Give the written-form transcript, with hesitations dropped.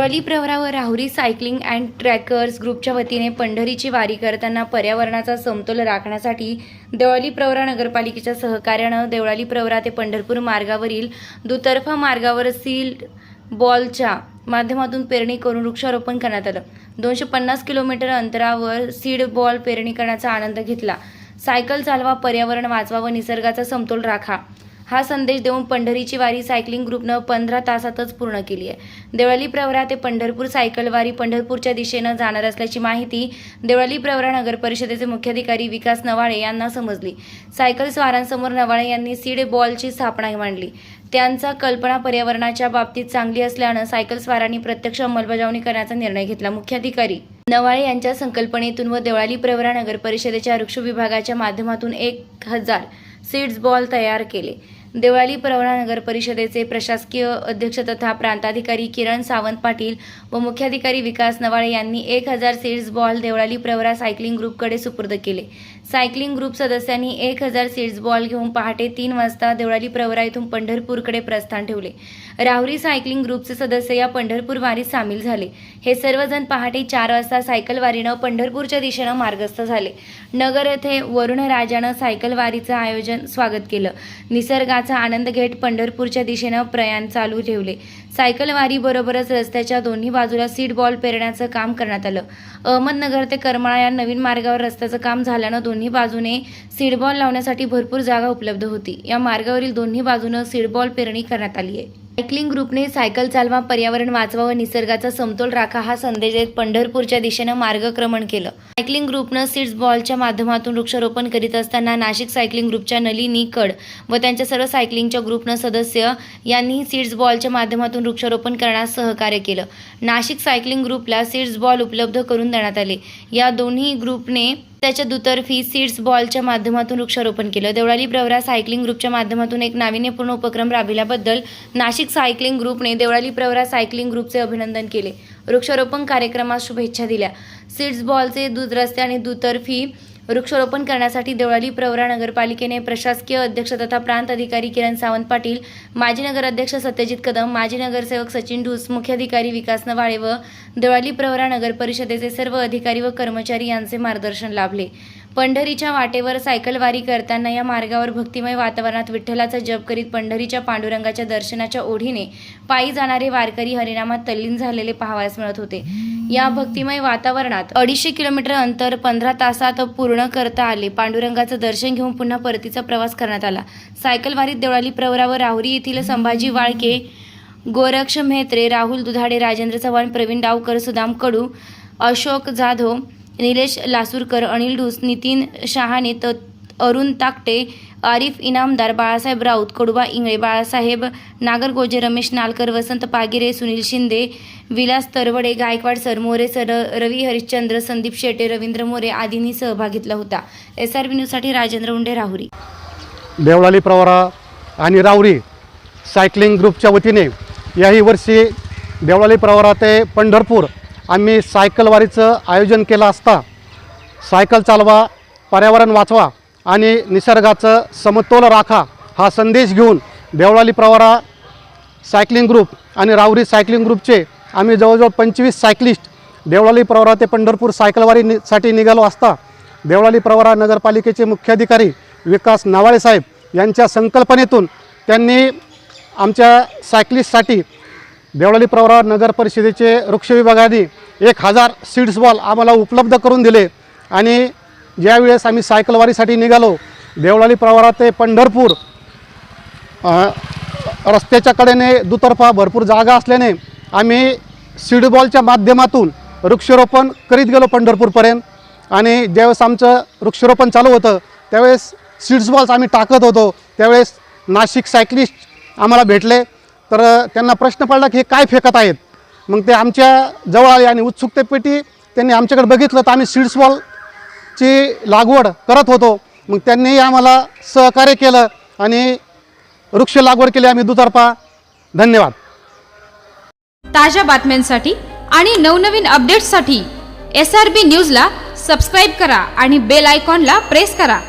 देवळाली प्रवरा व Rahuri cycling and trackers ग्रुपच्या वतीने पंढरीची वारी करताना पर्यावरणाचा समतोल राखण्यासाठी देवळाली प्रवरा नगरपालिकेच्या सहकार्याने देवळाली प्रवरा ते पंढरपूर मार्गावरील दुतर्फा मार्गावर सील्ड बॉलच्या माध्यमातून पेरणी करून वृक्षारोपण करण्यात आलं। 250 किलोमीटर अंतरावर सीड बॉल पेरणी करण्याचा आनंद घेतला। सायकल चालवा, पर्यावरण वाचवा व निसर्गाचा समतोल राखा हा संदेश देऊन पंढरीची वारी सायकलिंग ग्रुपनं 15 तासातच पूर्ण केली आहे। देवळाली प्रवरा ते पंढरपूर सायकल वारी पंढरपूरच्या दिशेनं जाणार असल्याची माहिती देवळाली प्रवरा नगर परिषदेचे मुख्याधिकारी विकास नवाळे यांना समजली। सायकल स्वारांसमोर नवाळे यांनी सीड बॉलची स्थापना मांडली। त्यांचा कल्पना पर्यावरणाच्या बाबतीत चांगली असल्यानं सायकल स्वारांनी प्रत्यक्ष अंमलबजावणी करण्याचा निर्णय घेतला। मुख्याधिकारी नवाळे यांच्या संकल्पनेतून व देवळाली प्रवरा नगर परिषदेच्या वृक्ष विभागाच्या माध्यमातून 1000 सीड्स बॉल तयार केले। देवळाली प्रवरा नगर परिषदेचे प्रशासकीय अध्यक्ष तथा प्रांताधिकारी किरण सावंत पाटील व मुख्याधिकारी विकास नवाळे यांनी 1000 seeds ball Deolali Pravara cycling ग्रुपकडे सुपूर्द केले। सायकलिंग ग्रुप सदस्यांनी 1000 सीड्स बॉल घेऊन पहाटे 3 वाजता देवळाली प्रवरा येथून पंढरपूरकडे प्रस्थान ठेवले। राहुरी सायकलिंग ग्रुपचे सदस्य या पंढरपूर वारीत सामील झाले। हे सर्वजण पहाटे 4 वाजता सायकल वारीनं पंढरपूरच्या दिशेनं मार्गस्थ झाले। नगर येथे वरुण राजानं सायकल वारीचं आयोजन स्वागत केलं। निसर्गाचा आनंद घेत पंढरपूरच्या दिशेनं प्रयाण चालू ठेवले। सायकल वारी बरोबरच रस्त्याच्या दोन्ही बाजूला सीड बॉल पेरण्याचं काम करण्यात आलं। अहमदनगर ते करमाळा या नवीन मार्गावर रस्त्याचं काम झाल्यानं दोन्ही बाजूने सीड बॉल लावण्यासाठी भरपूर जागा उपलब्ध होती। या मार्गावरील दोन्ही बाजूनं सीड बॉल पेरणी करण्यात आली आहे। सायकलिंग ग्रुपने सायकल चालवा, पर्यावरण वाचवा व निसर्गाचा समतोल राखा हा संदेश देत पंढरपूरच्या दिशेनं मार्गक्रमण केलं। सायकलिंग ग्रुपनं सीड्स बॉलच्या माध्यमातून वृक्षारोपण करीत असताना नाशिक सायकलिंग ग्रुपच्या नलिनी कड व त्यांच्या सर्व सायकलिंगच्या ग्रुपनं सदस्य यांनीही सीड्स बॉलच्या माध्यमातून वृक्षारोपण करण्यास सहकार्य केलं। नाशिक सायकलिंग ग्रुपला सीड्स बॉल उपलब्ध करून देण्यात आले। या दोन्ही ग्रुपने त्याच्या दुतर्फी सीड्स बॉलच्या माध्यमातून वृक्षारोपण केलं। देवळाली प्रवरा सायकलिंग ग्रुपच्या माध्यमातून एक नाविन्यपूर्ण उपक्रम राबविल्याबद्दल नाशिक सायकलिंग ग्रुपने देवळाली प्रवरा सायकलिंग ग्रुपचे अभिनंदन केले। वृक्षारोपण कार्यक्रमास शुभेच्छा दिल्या। सीड्स बॉलचे रस्ते आणि दुतर्फी वृक्षारोपण करण्यासाठी देवळाली प्रवरा नगरपालिकेने प्रशासकीय अध्यक्ष तथा प्रांत अधिकारी किरण सावंत पाटील, माजी नगराध्यक्ष सत्यजित कदम, माजी नगरसेवक सचिन ढूस, मुख्याधिकारी विकास नवाळे व देवळाली प्रवरा नगर परिषदेचे सर्व अधिकारी व कर्मचारी यांचे मार्गदर्शन लाभले। पंढरीच्या वाटेवर सायकल वारी करताना या मार्गावर भक्तिमय वातावरणात विठ्ठलाचा जप करीत पंढरीच्या पांडुरंगाच्या दर्शनाच्या ओढीने पायी जाणारे वारकरी हरिनामात तल्लीन झालेले पाहावयास मिळत होते। या भक्तिमय वातावरणात 250 किलोमीटर अंतर 15 तासात पूर्ण करता आले। पांडुरंगाचं दर्शन घेऊन पुन्हा परतीचा प्रवास करण्यात आला। सायकल वारीत देवळाली प्रवरा व राहुरी येथील संभाजी वाळके, गोरक्ष म्हेत्रे, राहुल दुधाडे, राजेंद्र चव्हाण, प्रवीण डावकर, सुदाम कडू, अशोक जाधव, निलेश लासूरकर, अनिल ढूस, नितीन शहाणे, अरुण ताकटे, आरिफ इनामदार, बाळासाहेब राऊत, कडुबा इंगळे, बाळासाहेब नागरगोजे, रमेश नालकर, वसंत पागिरे, सुनील शिंदे, विलास तरवडे, गायकवाड सर, मोरे सर, रवी हरिश्चंद्र, संदीप शेटे, रवींद्र मोरे आदींनी सहभाग घेतला होता। SRB न्यूजसाठी राजेंद्र उंडे, राहुरी। देवळाली प्रवरा आणि राहुरी सायकलिंग ग्रुपच्या वतीने याही वर्षी देवळाली प्रवरा ते पंढरपूर आम्ही सायकल वारीचं आयोजन केलं असता सायकल चालवा, पर्यावरण वाचवा आणि निसर्गाचं समतोल राखा हा संदेश घेऊन देवळाली प्रवरा सायकलिंग ग्रुप आणि राहुरी सायकलिंग ग्रुपचे आम्ही जवळजवळ 25 सायकलिस्ट देवळाली प्रवरा ते पंढरपूर सायकल वारीसाठी निघालो असता देवळाली प्रवरा नगरपालिकेचे मुख्याधिकारी विकास नवाळे साहेब यांच्या संकल्पनेतून त्यांनी आमच्या सायकलिस्टसाठी देवळाली प्रवरा नगर परिषदेचे वृक्ष विभागाने 1000 सीड्स बॉल आम्हाला उपलब्ध करून दिले। आणि ज्यावेळेस आम्ही सायकल वारीसाठी निघालो देवळाली प्रवरा ते पंढरपूर रस्त्याच्या कडेने दुतर्फा भरपूर जागा असल्याने आम्ही सीड बॉलच्या माध्यमातून वृक्षारोपण करीत गेलो पंढरपूरपर्यंत। आणि ज्यावेळेस आमचं वृक्षारोपण चालू होतं त्यावेळेस सीड्स बॉल्स आम्ही टाकत होतो त्यावेळेस नाशिक सायकलिस्ट आम्हाला भेटले। तर त्यांना प्रश्न पडला की हे काय फेकत आहेत। मग ते आमच्या जवळ आले आणि उत्सुकतेपेटी त्यांनी आमच्याकडे बघितलं तर आम्ही सीड्स बॉलची लागवड करत होतो। मग त्यांनीही आम्हाला सहकार्य केलं आणि वृक्ष लागवड केली आम्ही दुतर्फा। धन्यवाद। ताज्या बातम्यांसाठी आणि नवनवीन अपडेट्ससाठी SRB न्यूजला सबस्क्राईब करा आणि बेल आयकॉनला प्रेस करा।